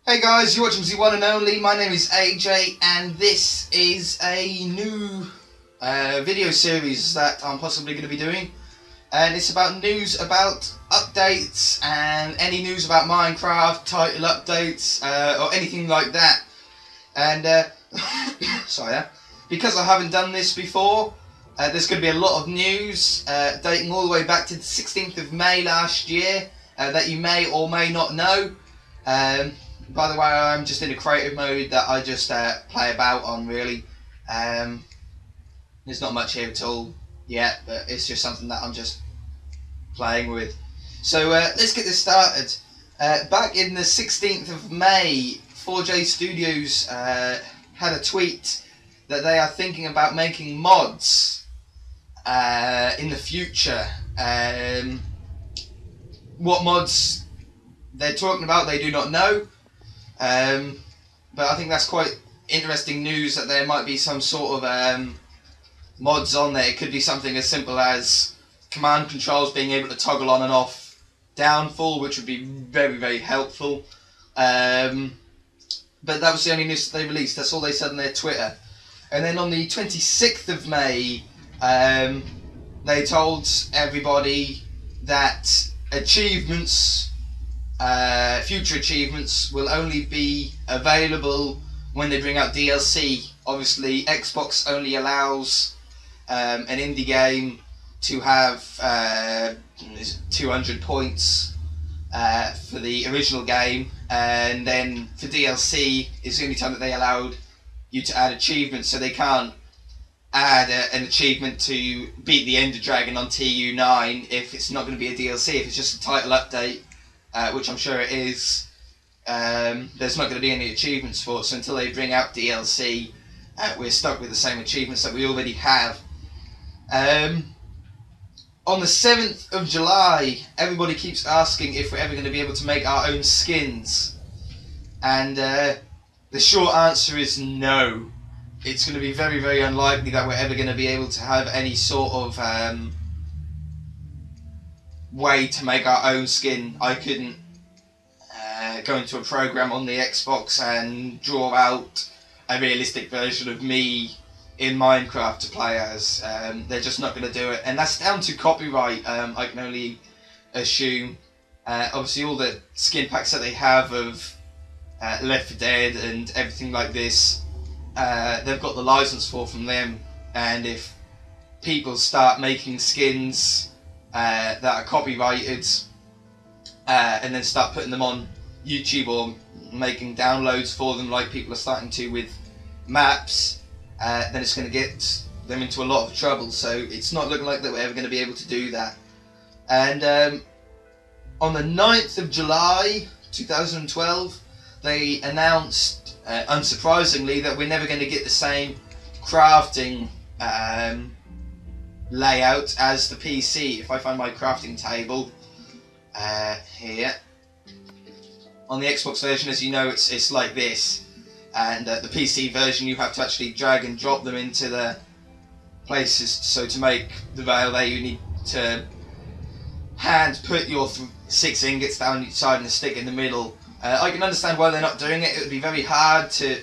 Hey guys, you're watching ZOneNOnly. My name is AJ and this is a new video series that I'm possibly going to be doing, and it's about news about updates and any news about Minecraft, title updates or anything like that. And sorry, because I haven't done this before, there's going to be a lot of news dating all the way back to the 16th of May last year that you may or may not know. By the way, I'm just in a creative mode that I just play about on, really. There's not much here at all yet, but it's just something that I'm just playing with. So let's get this started. Back in the 16th of May, 4J Studios had a tweet that they are thinking about making mods in the future. What mods they're talking about, they do not know. But I think that's quite interesting news that there might be some sort of mods on there. It could be something as simple as command controls being able to toggle on and off downfall, which would be very, very helpful. But that was the only news that they released. That's all they said on their Twitter. And then on the 26th of May, they told everybody that achievements, future achievements, will only be available when they bring out DLC. Obviously, Xbox only allows an indie game to have 200 points for the original game, and then for DLC is the only time that they allowed you to add achievements. So they can't add an achievement to beat the Ender Dragon on TU9 if it's not going to be a DLC. If it's just a title update, which I'm sure it is, there's not going to be any achievements for it. So until they bring out DLC, we're stuck with the same achievements that we already have. On the 7th of July, everybody keeps asking if we're ever going to be able to make our own skins. And the short answer is no. It's going to be very, very unlikely that we're ever going to be able to have any sort of way to make our own skin. I couldn't go into a program on the Xbox and draw out a realistic version of me in Minecraft to play as. They're just not going to do it, and that's down to copyright. I can only assume. Obviously, all the skin packs that they have of Left 4 Dead and everything like this, they've got the license for from them. And if people start making skins that are copyrighted and then start putting them on YouTube or making downloads for them, like people are starting to with maps, then it's going to get them into a lot of trouble. So it's not looking like that we're ever going to be able to do that. And on the 9th of July 2012, they announced, unsurprisingly, that we're never going to get the same crafting layout as the PC. If I find my crafting table here, on the Xbox version, as you know, it's like this, and the PC version you have to actually drag and drop them into the places. So to make the rail there, you need to hand put your 6 ingots down each side and a stick in the middle. I can understand why they're not doing it. It would be very hard to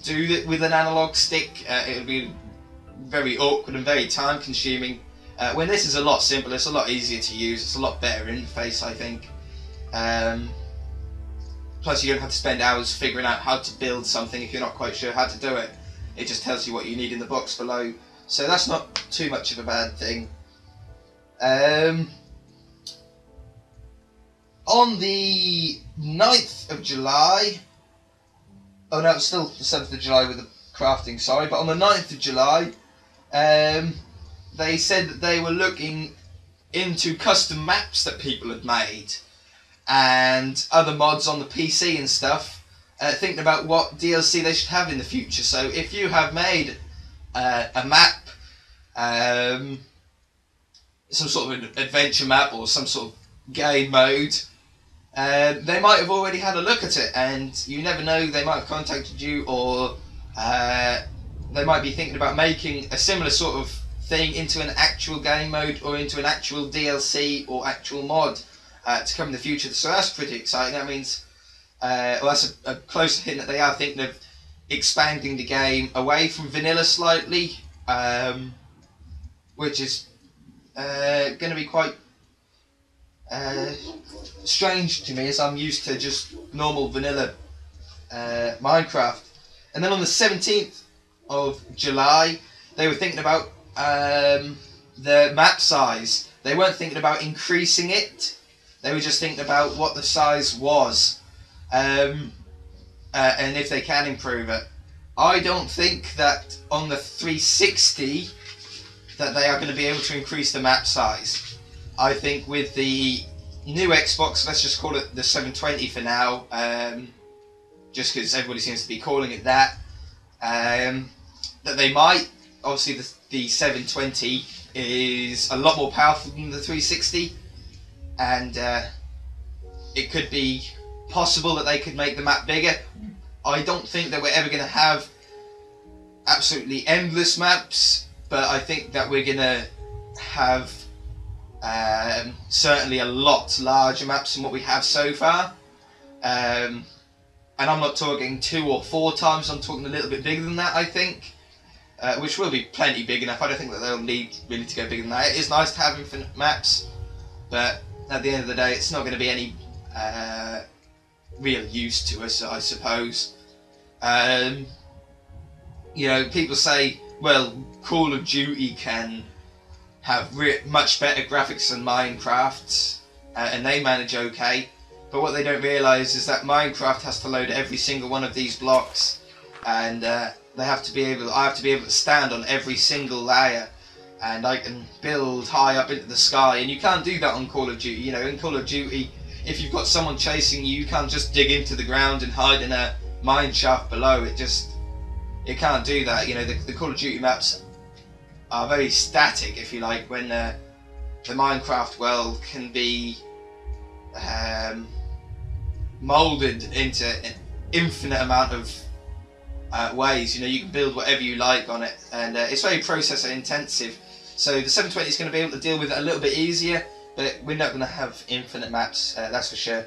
do it with an analog stick. It would be very awkward and very time consuming, when this is a lot simpler. It's a lot easier to use. It's a lot better interface, I think. Plus you don't have to spend hours figuring out how to build something if you're not quite sure how to do it. It just tells you what you need in the box below, so that's not too much of a bad thing. On the 9th of July, oh no, it's still the 7th of July with the crafting, sorry, but on the 9th of July, they said that they were looking into custom maps that people had made and other mods on the PC and stuff, thinking about what DLC they should have in the future. So if you have made a map, some sort of an adventure map or some sort of game mode, they might have already had a look at it, and you never know, they might have contacted you, or they might be thinking about making a similar sort of thing into an actual game mode or into an actual DLC or actual mod to come in the future. So that's pretty exciting. That means well, that's a close hint that they are thinking of expanding the game away from vanilla slightly, which is going to be quite strange to me, as I'm used to just normal vanilla Minecraft. And then on the 17th of July, they were thinking about the map size. They weren't thinking about increasing it. They were just thinking about what the size was, and if they can improve it. I don't think that on the 360 that they are going to be able to increase the map size. I think with the new Xbox, let's just call it the 720 for now, just because everybody seems to be calling it that, that they might. Obviously the 720 is a lot more powerful than the 360, and it could be possible that they could make the map bigger. I don't think that we're ever going to have absolutely endless maps, but I think that we're going to have certainly a lot larger maps than what we have so far. And I'm not talking 2 or 4 times, I'm talking a little bit bigger than that, I think. Which will be plenty big enough. I don't think that they'll need really to go bigger than that. It is nice to have infinite maps, but at the end of the day, it's not going to be any real use to us, I suppose. You know, people say, well, Call of Duty can have much better graphics than Minecraft, and they manage okay. But what they don't realise is that Minecraft has to load every single one of these blocks, and I have to be able to stand on every single layer, and I can build high up into the sky, and you can't do that on Call of Duty. You know, in Call of Duty, if you've got someone chasing you, you can't just dig into the ground and hide in a mine shaft below. It can't do that. You know, the Call of Duty maps are very static, if you like, when the Minecraft world can be moulded into an infinite amount of ways. You know, you can build whatever you like on it, and it's very processor intensive. So the 720 is going to be able to deal with it a little bit easier, but we're not going to have infinite maps, that's for sure.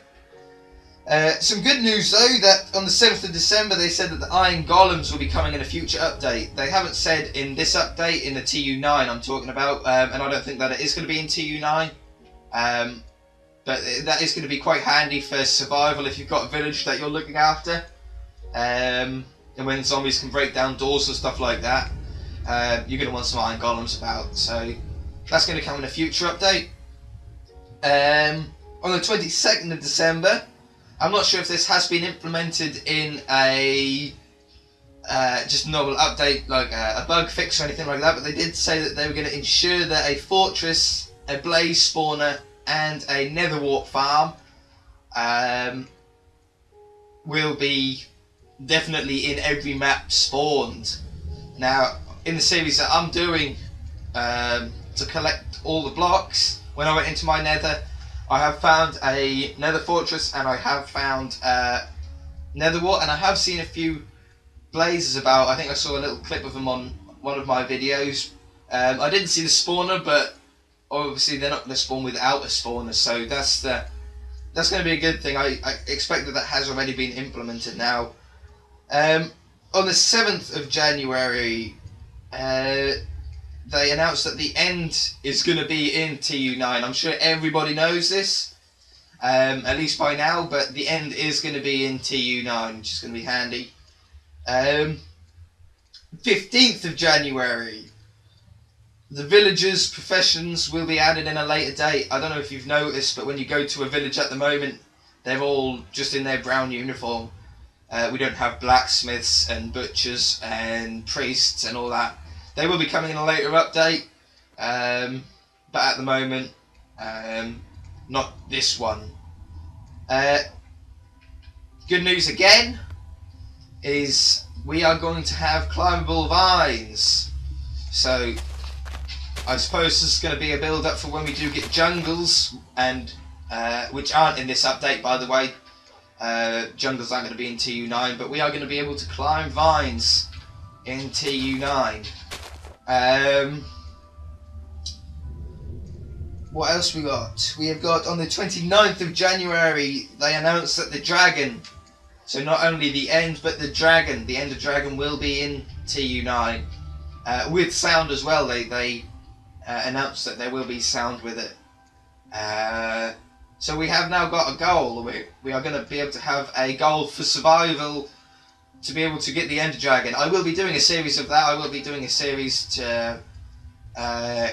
Some good news though, that on the 7th of December they said that the iron golems will be coming in a future update. They haven't said in this update, in the TU9 I'm talking about, and I don't think that it is going to be in TU9, but that is going to be quite handy for survival if you've got a village that you're looking after. And when zombies can break down doors and stuff like that, you're going to want some iron golems about. So that's going to come in a future update. On the 22nd of December, I'm not sure if this has been implemented in a just normal update, like a bug fix or anything like that, but they did say that they were going to ensure that a fortress, a blaze spawner, and a nether wart farm will be definitely in every map spawned. Now, in the series that I'm doing to collect all the blocks, when I went into my nether, I have found a nether fortress, and I have found nether wart, and I have seen a few blazes about. I think I saw a little clip of them on one of my videos. I didn't see the spawner, but obviously they're not going to spawn without a spawner, so that's going to be a good thing. I expect that has already been implemented now. On the 7th of January, they announced that the end is going to be in TU9. I'm sure everybody knows this, at least by now, but the end is going to be in TU9, which is going to be handy. 15th of January, the villagers' professions will be added in a later date. I don't know if you've noticed, but when you go to a village at the moment, they're all just in their brown uniform. We don't have blacksmiths and butchers and priests and all that. They will be coming in a later update, but at the moment, not this one. Good news again is we are going to have climbable vines. So I suppose this is going to be a build up for when we do get jungles, and which aren't in this update, by the way. Jungles aren't going to be in TU9, but we are going to be able to climb vines in TU9. What else we got? We have got on the 29th of January, they announced that the dragon So not only the end, but the dragon. The Ender Dragon will be in TU9 with sound as well. They announced that there will be sound with it. So we have now got a goal. We are going to be able to have a goal for survival to be able to get the Ender Dragon. I will be doing a series of that. I will be doing a series to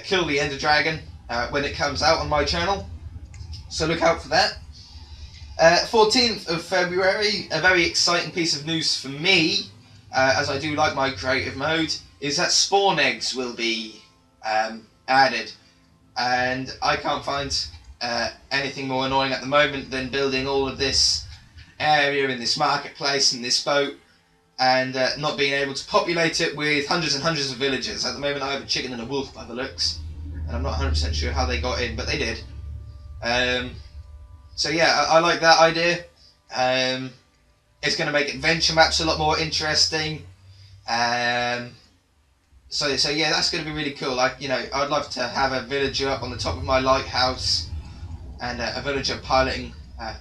kill the Ender Dragon when it comes out on my channel. So look out for that. 14th of February, a very exciting piece of news for me, as I do like my creative mode, is that spawn eggs will be added. And I can't find anything more annoying at the moment than building all of this area in this marketplace and this boat and not being able to populate it with hundreds and hundreds of villagers. At the moment I have a chicken and a wolf by the looks, and I'm not 100% sure how they got in, but they did. So yeah, I like that idea. It's going to make adventure maps a lot more interesting. So yeah, that's going to be really cool. Like, you know, I'd love to have a villager up on the top of my lighthouse, and a villager piloting.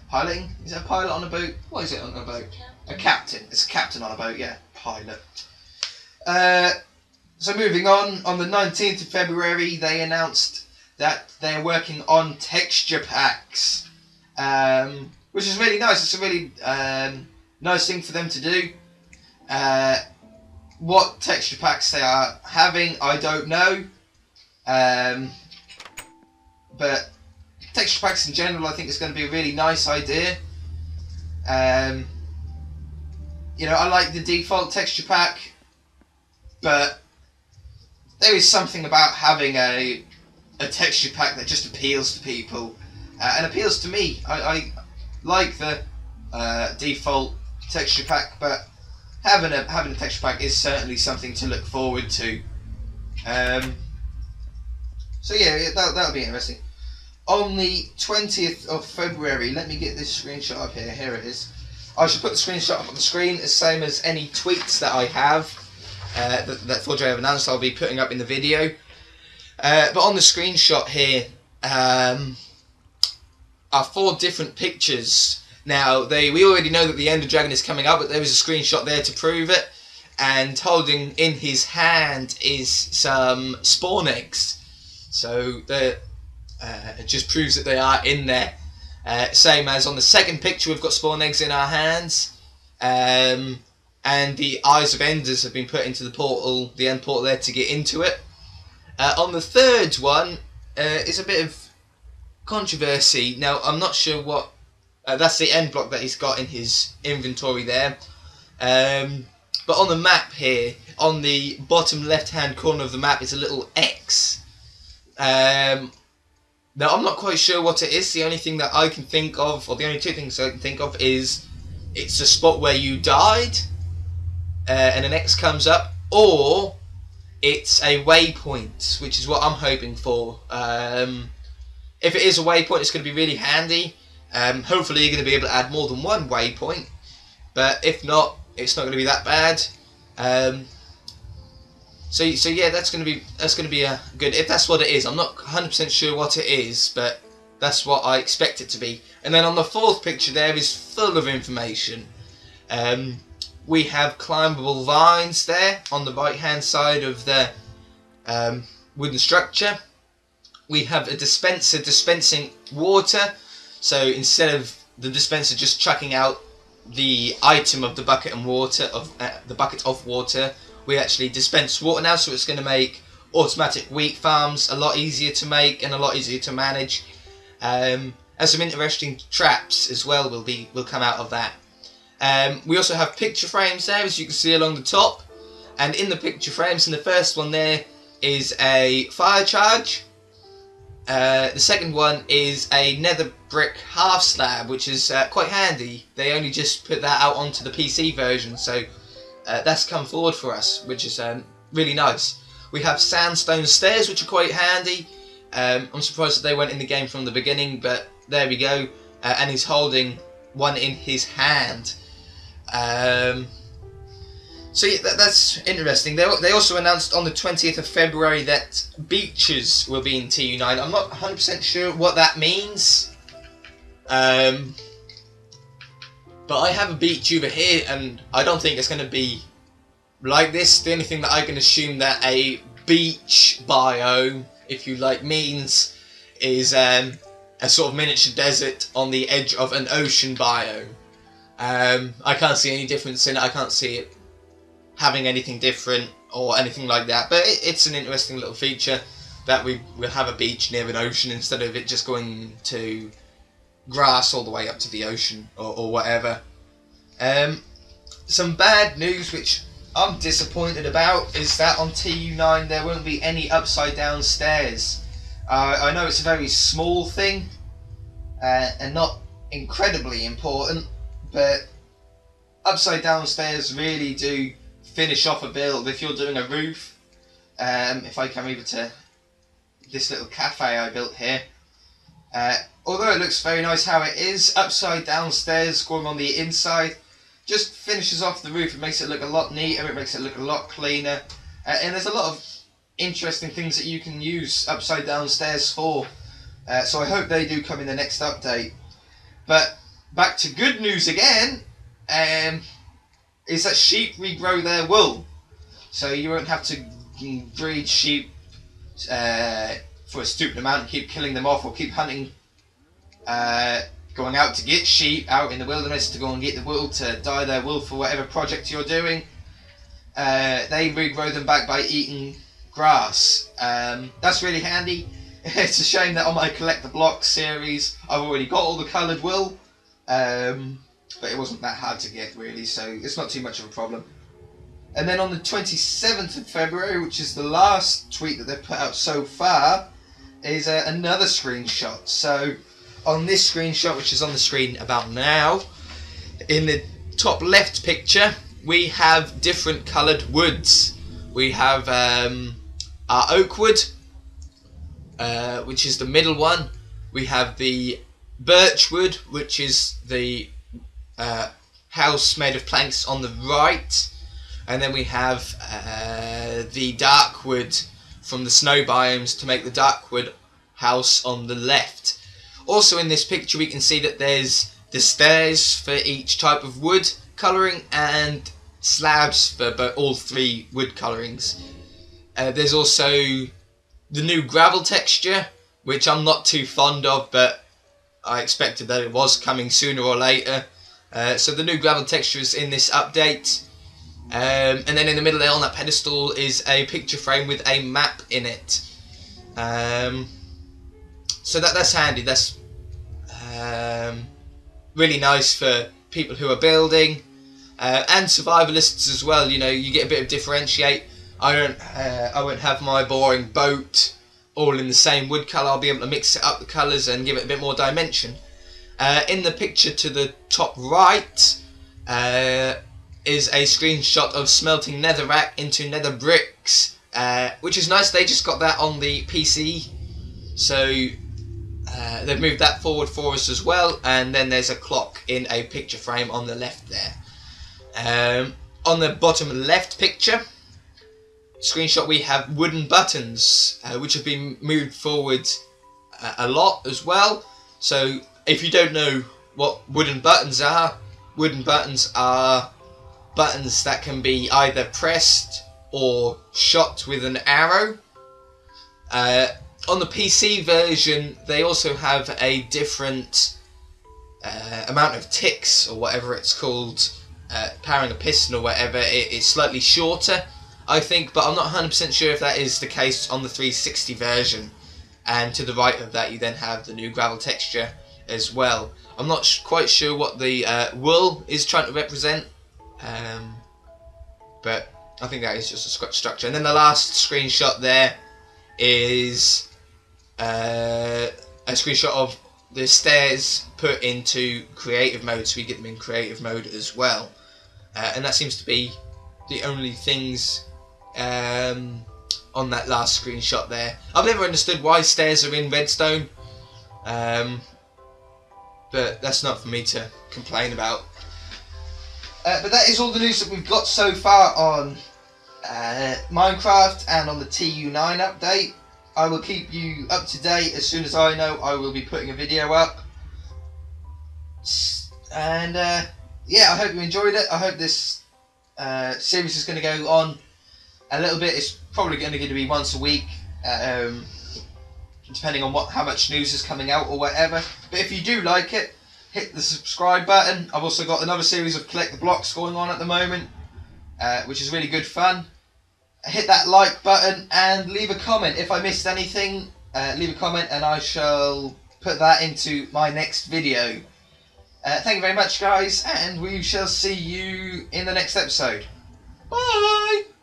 Piloting? Is it a pilot on a boat? What is it on a boat? A captain. It's a captain on a boat. Yeah, pilot. So moving on the 19th of February, they announced that they're working on texture packs. Which is really nice. It's a really nice thing for them to do. What texture packs they are having, I don't know. But texture packs in general, I think is going to be a really nice idea. You know, I like the default texture pack, but there is something about having a texture pack that just appeals to people. And appeals to me. I like the default texture pack, but having a texture pack is certainly something to look forward to. So yeah, that'll be interesting. On the 20th of February, let me get this screenshot up here. Here it is. I should put the screenshot up on the screen, the same as any tweets that I have that 4J have announced. I'll be putting up in the video. But on the screenshot here. Are 4 different pictures. Now, we already know that the Ender Dragon is coming up, but there is a screenshot there to prove it. And holding in his hand is some spawn eggs. So it just proves that they are in there. Same as on the second picture, we've got spawn eggs in our hands. And the eyes of Enders have been put into the portal, the end portal there to get into it. On the third one is a bit of controversy. Now, I'm not sure what... that's the end block that he's got in his inventory there. But on the map here, on the bottom left-hand corner of the map, is a little X. Now, I'm not quite sure what it is. The only thing that I can think of, or the only 2 things I can think of, is it's a spot where you died, and an X comes up, or it's a waypoint, which is what I'm hoping for. If it is a waypoint, it's going to be really handy. Hopefully you're going to be able to add more than one waypoint, but if not, it's not going to be that bad. So yeah, that's going to be a good, if that's what it is. I'm not 100% sure what it is, but that's what I expect it to be. And then on the 4th picture there is full of information. We have climbable vines there on the right hand side of the wooden structure. We have a dispenser dispensing water, so instead of the dispenser just chucking out the item of the bucket and water of water, we actually dispense water now, so it's going to make automatic wheat farms a lot easier to make and a lot easier to manage. And some interesting traps as well will come out of that. We also have picture frames there, as you can see along the top, and in the picture frames, in the first one there is a fire charge. The second one is a nether brick half slab, which is quite handy. They only just put that out onto the PC version, so that's come forward for us, which is really nice. We have sandstone stairs, which are quite handy. I'm surprised that they weren't in the game from the beginning, but there we go. And he's holding one in his hand. So yeah, that's interesting. They also announced on the 20th of February that beaches will be in TU9. I'm not 100% sure what that means. But I have a beach over here, and I don't think it's going to be like this. The only thing that I can assume that a beach biome, if you like, means is a sort of miniature desert on the edge of an ocean biome. I can't see any difference in it. I can't see it having anything different or anything like that. But it's an interesting little feature that we will have a beach near an ocean instead of it just going to grass all the way up to the ocean or whatever. Some bad news which I'm disappointed about is that on TU9 there won't be any upside down stairs. I know it's a very small thing and not incredibly important, but upside down stairs really do finish off a build. If you're doing a roof, if I come over to this little cafe I built here, although it looks very nice how it is, upside down stairs going on the inside just finishes off the roof. It makes it look a lot neater, it makes it look a lot cleaner, and there's a lot of interesting things that you can use upside down stairs for, so I hope they do come in the next update. But back to good news again, is that sheep regrow their wool, so you won't have to breed sheep for a stupid amount and keep killing them off, or keep hunting, going out to get sheep out in the wilderness to go and get the wool to dye their wool for whatever project you're doing. They regrow them back by eating grass. That's really handy. It's a shame that on my collect the blocks series I've already got all the coloured wool, but it wasn't that hard to get really, so it's not too much of a problem. And then on the 27th of February, which is the last tweet that they've put out so far, is another screenshot. So on this screenshot, which is on the screen about now, in the top left picture we have different coloured woods. We have our oak wood, which is the middle one. We have the birch wood, which is the house made of planks on the right, and then we have the dark wood from the snow biomes to make the dark wood house on the left. Also in this picture we can see that there's the stairs for each type of wood colouring and slabs for all three wood colourings. There's also the new gravel texture, which I'm not too fond of, but I expected that it was coming sooner or later. So the new gravel texture is in this update. And then in the middle there on that pedestal is a picture frame with a map in it. So that's handy. That's really nice for people who are building and survivalists as well. You know, you get a bit of differentiate. I won't have my boring boat all in the same wood colour. I'll be able to mix it up the colours and give it a bit more dimension. In the picture to the top right is a screenshot of smelting netherrack into nether bricks, which is nice. They just got that on the PC, so they've moved that forward for us as well. And then there's a clock in a picture frame on the left there. On the bottom left picture screenshot we have wooden buttons, which have been moved forward a lot as well. So if you don't know what wooden buttons are buttons that can be either pressed or shot with an arrow. On the PC version they also have a different amount of ticks, or whatever it's called, powering a piston or whatever. It's slightly shorter, I think, but I'm not 100% sure if that is the case on the 360 version. And to the right of that you then have the new gravel texture as well. I'm not quite sure what the wool is trying to represent, but I think that is just a structure. And then the last screenshot there is a screenshot of the stairs put into creative mode, so we get them in creative mode as well. And that seems to be the only things on that last screenshot there. I've never understood why stairs are in redstone, but that's not for me to complain about. But that is all the news that we've got so far on Minecraft and on the TU9 update. I will keep you up to date. As soon as I know, I will be putting a video up. And yeah, I hope you enjoyed it. I hope this series is going to go on a little bit. It's probably going to be once a week, depending on how much news is coming out or whatever. But if you do like it, hit the subscribe button. I've also got another series of collect the blocks going on at the moment, which is really good fun. Hit that like button and leave a comment. If I missed anything, leave a comment and I shall put that into my next video. Thank you very much, guys, and we shall see you in the next episode. Bye!